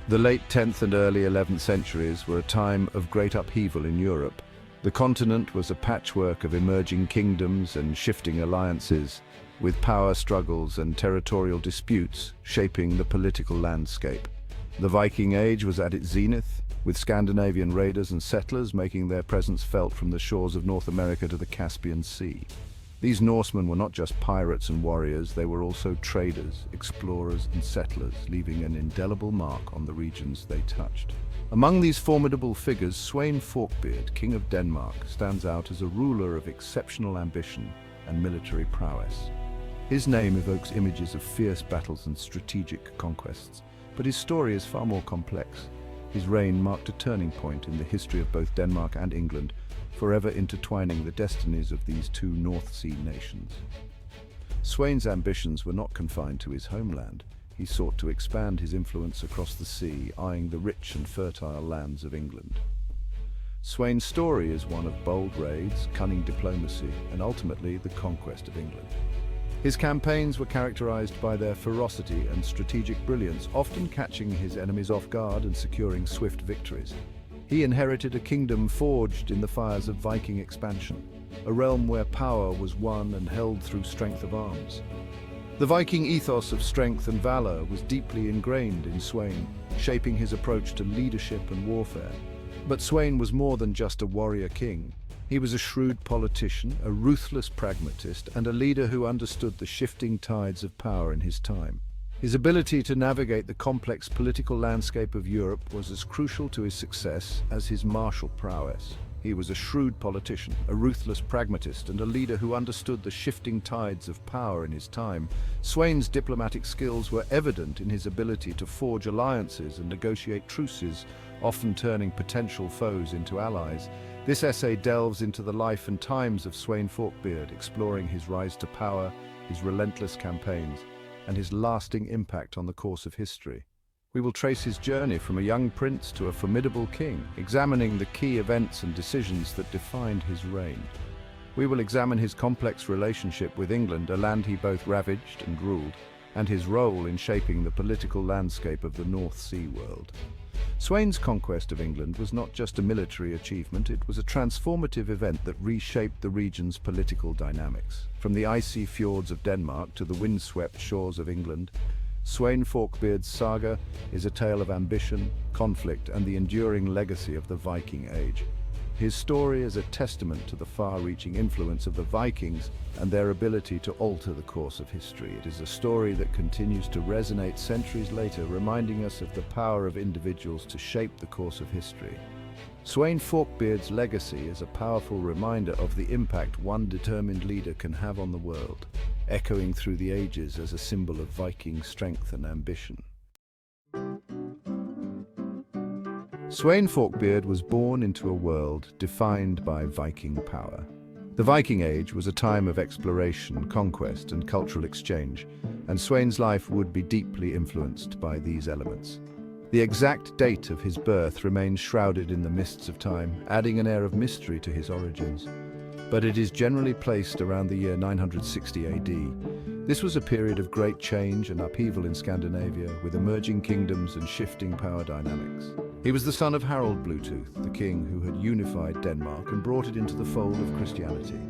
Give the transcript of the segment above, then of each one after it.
The late 10th and early 11th centuries were a time of great upheaval in Europe. The continent was a patchwork of emerging kingdoms and shifting alliances, with power struggles and territorial disputes shaping the political landscape. The Viking Age was at its zenith, with Scandinavian raiders and settlers making their presence felt from the shores of North America to the Caspian Sea. These Norsemen were not just pirates and warriors, they were also traders, explorers and settlers, leaving an indelible mark on the regions they touched. Among these formidable figures, Sweyn Forkbeard, King of Denmark, stands out as a ruler of exceptional ambition and military prowess. His name evokes images of fierce battles and strategic conquests, but his story is far more complex. His reign marked a turning point in the history of both Denmark and England, forever intertwining the destinies of these two North Sea nations. Sweyn's ambitions were not confined to his homeland. He sought to expand his influence across the sea, eyeing the rich and fertile lands of England. Sweyn's story is one of bold raids, cunning diplomacy, and ultimately the conquest of England. His campaigns were characterized by their ferocity and strategic brilliance, often catching his enemies off guard and securing swift victories. He inherited a kingdom forged in the fires of Viking expansion, a realm where power was won and held through strength of arms. The Viking ethos of strength and valor was deeply ingrained in Sweyn, shaping his approach to leadership and warfare. But Sweyn was more than just a warrior king. He was a shrewd politician, a ruthless pragmatist, and a leader who understood the shifting tides of power in his time. His ability to navigate the complex political landscape of Europe was as crucial to his success as his martial prowess. He was a shrewd politician, a ruthless pragmatist, and a leader who understood the shifting tides of power in his time. Sweyn's diplomatic skills were evident in his ability to forge alliances and negotiate truces, often turning potential foes into allies. This essay delves into the life and times of Sweyn Forkbeard, exploring his rise to power, his relentless campaigns, and his lasting impact on the course of history. We will trace his journey from a young prince to a formidable king, examining the key events and decisions that defined his reign. We will examine his complex relationship with England, a land he both ravaged and ruled, and his role in shaping the political landscape of the North Sea world. Sweyn's conquest of England was not just a military achievement, it was a transformative event that reshaped the region's political dynamics. From the icy fjords of Denmark to the windswept shores of England, Sweyn Forkbeard's saga is a tale of ambition, conflict, and the enduring legacy of the Viking Age. His story is a testament to the far-reaching influence of the Vikings and their ability to alter the course of history. It is a story that continues to resonate centuries later, reminding us of the power of individuals to shape the course of history. Sweyn Forkbeard's legacy is a powerful reminder of the impact one determined leader can have on the world, echoing through the ages as a symbol of Viking strength and ambition. Sweyn Forkbeard was born into a world defined by Viking power. The Viking Age was a time of exploration, conquest, and cultural exchange, and Sweyn's life would be deeply influenced by these elements. The exact date of his birth remains shrouded in the mists of time, adding an air of mystery to his origins. But it is generally placed around the year 960 AD. This was a period of great change and upheaval in Scandinavia, with emerging kingdoms and shifting power dynamics. He was the son of Harald Bluetooth, the king who had unified Denmark and brought it into the fold of Christianity.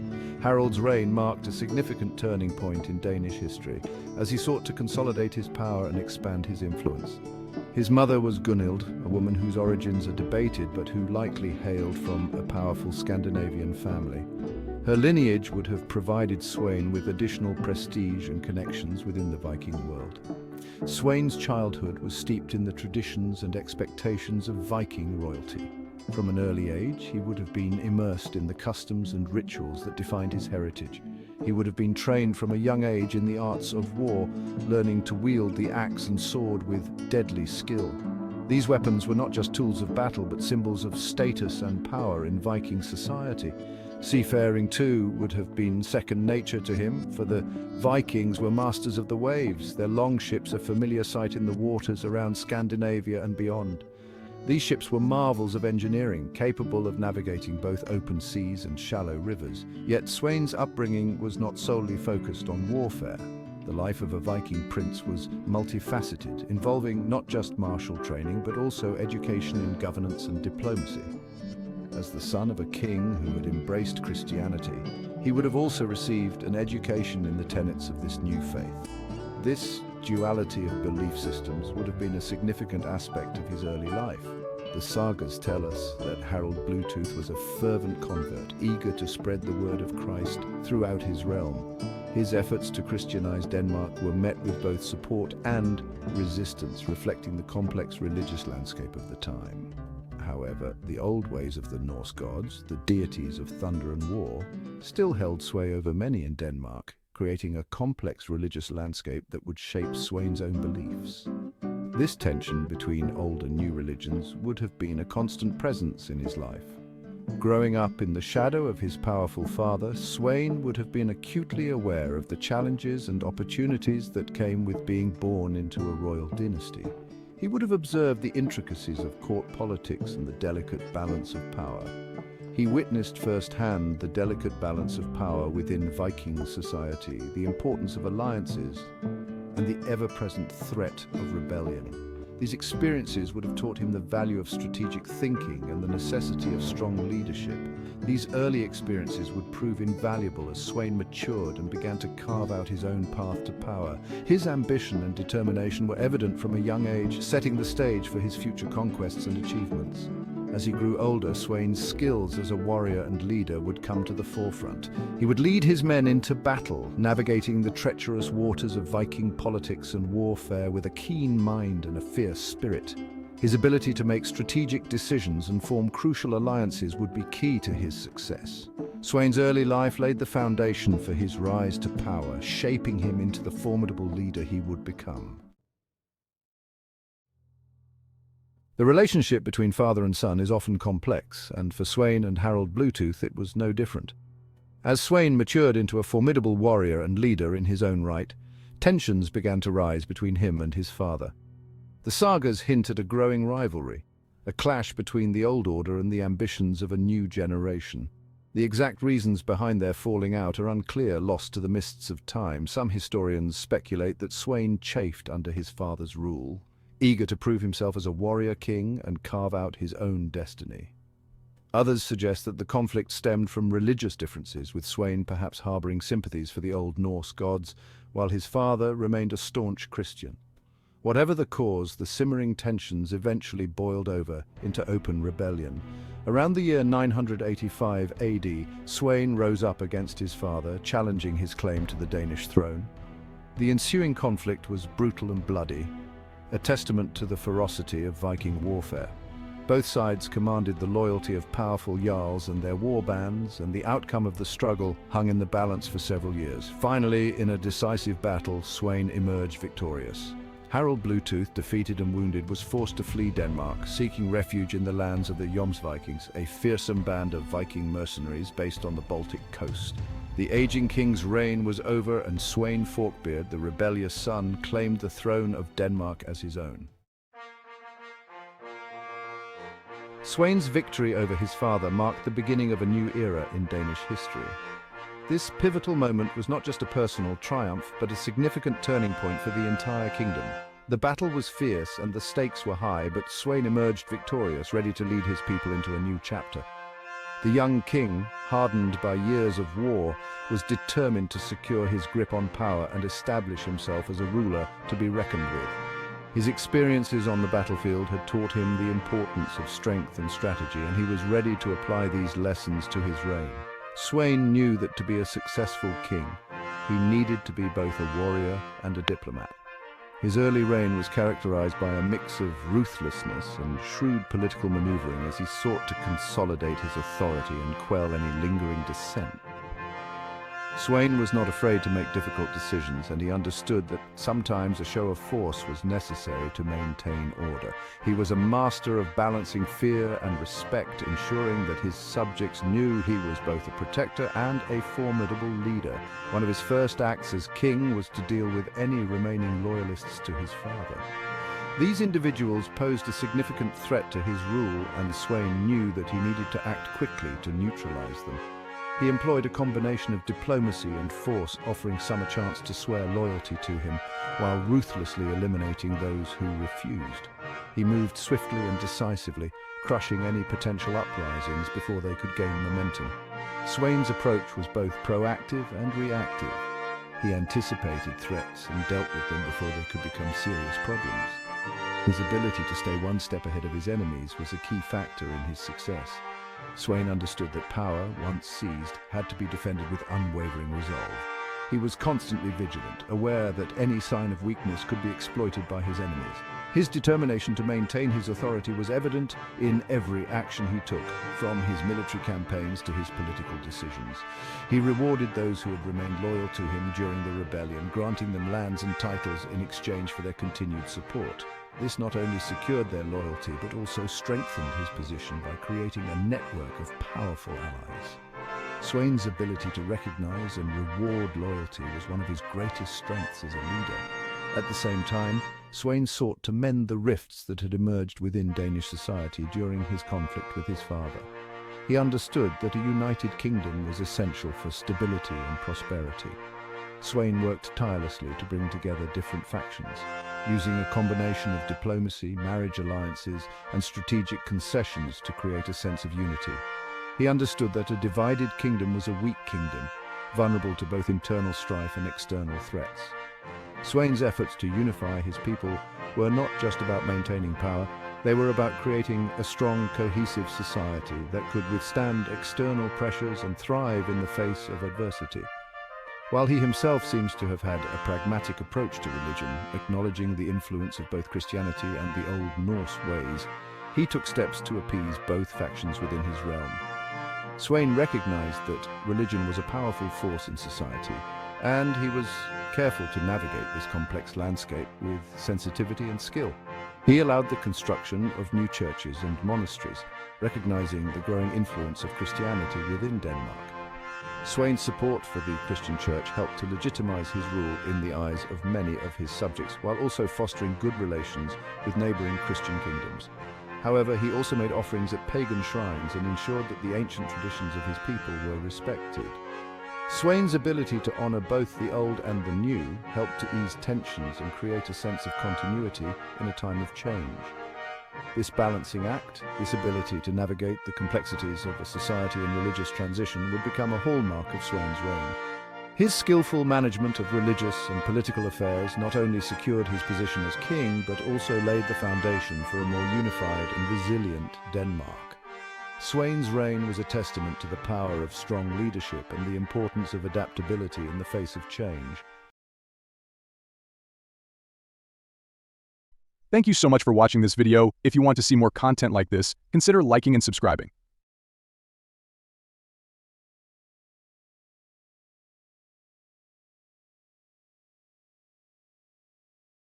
Harold's reign marked a significant turning point in Danish history, as he sought to consolidate his power and expand his influence. His mother was Gunhild, a woman whose origins are debated but who likely hailed from a powerful Scandinavian family. Her lineage would have provided Sweyn with additional prestige and connections within the Viking world. Sweyn's childhood was steeped in the traditions and expectations of Viking royalty. From an early age, he would have been immersed in the customs and rituals that defined his heritage. He would have been trained from a young age in the arts of war, learning to wield the axe and sword with deadly skill. These weapons were not just tools of battle, but symbols of status and power in Viking society. Seafaring, too, would have been second nature to him, for the Vikings were masters of the waves, their longships a familiar sight in the waters around Scandinavia and beyond. These ships were marvels of engineering, capable of navigating both open seas and shallow rivers. Yet Sweyn's upbringing was not solely focused on warfare. The life of a Viking prince was multifaceted, involving not just martial training, but also education in governance and diplomacy. As the son of a king who had embraced Christianity, he would have also received an education in the tenets of this new faith. This duality of belief systems would have been a significant aspect of his early life. The sagas tell us that Harald Bluetooth was a fervent convert, eager to spread the word of Christ throughout his realm. His efforts to Christianize Denmark were met with both support and resistance, reflecting the complex religious landscape of the time. However, the old ways of the Norse gods, the deities of thunder and war, still held sway over many in Denmark, creating a complex religious landscape that would shape Sweyn's own beliefs. This tension between old and new religions would have been a constant presence in his life. Growing up in the shadow of his powerful father, Sweyn would have been acutely aware of the challenges and opportunities that came with being born into a royal dynasty. He would have observed the intricacies of court politics and the delicate balance of power. He witnessed firsthand the delicate balance of power within Viking society, the importance of alliances, and the ever-present threat of rebellion. These experiences would have taught him the value of strategic thinking and the necessity of strong leadership. These early experiences would prove invaluable as Sweyn matured and began to carve out his own path to power. His ambition and determination were evident from a young age, setting the stage for his future conquests and achievements. As he grew older, Sweyn's skills as a warrior and leader would come to the forefront. He would lead his men into battle, navigating the treacherous waters of Viking politics and warfare with a keen mind and a fierce spirit. His ability to make strategic decisions and form crucial alliances would be key to his success. Sweyn's early life laid the foundation for his rise to power, shaping him into the formidable leader he would become. The relationship between father and son is often complex, and for Sweyn and Harald Bluetooth it was no different. As Sweyn matured into a formidable warrior and leader in his own right, tensions began to rise between him and his father. The sagas hint at a growing rivalry, a clash between the old order and the ambitions of a new generation. The exact reasons behind their falling out are unclear, lost to the mists of time. Some historians speculate that Sweyn chafed under his father's rule, eager to prove himself as a warrior king and carve out his own destiny. Others suggest that the conflict stemmed from religious differences, with Sweyn perhaps harboring sympathies for the Old Norse gods, while his father remained a staunch Christian. Whatever the cause, the simmering tensions eventually boiled over into open rebellion. Around the year 985 AD, Sweyn rose up against his father, challenging his claim to the Danish throne. The ensuing conflict was brutal and bloody, a testament to the ferocity of Viking warfare. Both sides commanded the loyalty of powerful jarls and their war bands, and the outcome of the struggle hung in the balance for several years. Finally, in a decisive battle, Sweyn emerged victorious. Harald Bluetooth, defeated and wounded, was forced to flee Denmark, seeking refuge in the lands of the Jomsvikings, a fearsome band of Viking mercenaries based on the Baltic coast. The aging king's reign was over, and Sweyn Forkbeard, the rebellious son, claimed the throne of Denmark as his own. Sweyn's victory over his father marked the beginning of a new era in Danish history. This pivotal moment was not just a personal triumph, but a significant turning point for the entire kingdom. The battle was fierce and the stakes were high, but Sweyn emerged victorious, ready to lead his people into a new chapter. The young king, hardened by years of war, was determined to secure his grip on power and establish himself as a ruler to be reckoned with. His experiences on the battlefield had taught him the importance of strength and strategy, and he was ready to apply these lessons to his reign. Sweyn knew that to be a successful king, he needed to be both a warrior and a diplomat. His early reign was characterized by a mix of ruthlessness and shrewd political maneuvering as he sought to consolidate his authority and quell any lingering dissent. Sweyn was not afraid to make difficult decisions, and he understood that sometimes a show of force was necessary to maintain order. He was a master of balancing fear and respect, ensuring that his subjects knew he was both a protector and a formidable leader. One of his first acts as king was to deal with any remaining loyalists to his father. These individuals posed a significant threat to his rule, and Sweyn knew that he needed to act quickly to neutralize them. He employed a combination of diplomacy and force, offering some a chance to swear loyalty to him, while ruthlessly eliminating those who refused. He moved swiftly and decisively, crushing any potential uprisings before they could gain momentum. Sweyn's approach was both proactive and reactive. He anticipated threats and dealt with them before they could become serious problems. His ability to stay one step ahead of his enemies was a key factor in his success. Sweyn understood that power, once seized, had to be defended with unwavering resolve. He was constantly vigilant, aware that any sign of weakness could be exploited by his enemies. His determination to maintain his authority was evident in every action he took, from his military campaigns to his political decisions. He rewarded those who had remained loyal to him during the rebellion, granting them lands and titles in exchange for their continued support. This not only secured their loyalty, but also strengthened his position by creating a network of powerful allies. Sweyn's ability to recognize and reward loyalty was one of his greatest strengths as a leader. At the same time, Sweyn sought to mend the rifts that had emerged within Danish society during his conflict with his father. He understood that a united kingdom was essential for stability and prosperity. Sweyn worked tirelessly to bring together different factions, using a combination of diplomacy, marriage alliances, and strategic concessions to create a sense of unity. He understood that a divided kingdom was a weak kingdom, vulnerable to both internal strife and external threats. Sweyn's efforts to unify his people were not just about maintaining power, they were about creating a strong, cohesive society that could withstand external pressures and thrive in the face of adversity. While he himself seems to have had a pragmatic approach to religion, acknowledging the influence of both Christianity and the Old Norse ways, he took steps to appease both factions within his realm. Sweyn recognized that religion was a powerful force in society, and he was careful to navigate this complex landscape with sensitivity and skill. He allowed the construction of new churches and monasteries, recognizing the growing influence of Christianity within Denmark. Sweyn's support for the Christian church helped to legitimize his rule in the eyes of many of his subjects, while also fostering good relations with neighboring Christian kingdoms. However, he also made offerings at pagan shrines and ensured that the ancient traditions of his people were respected. Sweyn's ability to honor both the old and the new helped to ease tensions and create a sense of continuity in a time of change. This balancing act, this ability to navigate the complexities of a society in religious transition, would become a hallmark of Sweyn's reign. His skillful management of religious and political affairs not only secured his position as king, but also laid the foundation for a more unified and resilient Denmark. Sweyn's reign was a testament to the power of strong leadership and the importance of adaptability in the face of change. Thank you so much for watching this video. If you want to see more content like this, consider liking and subscribing.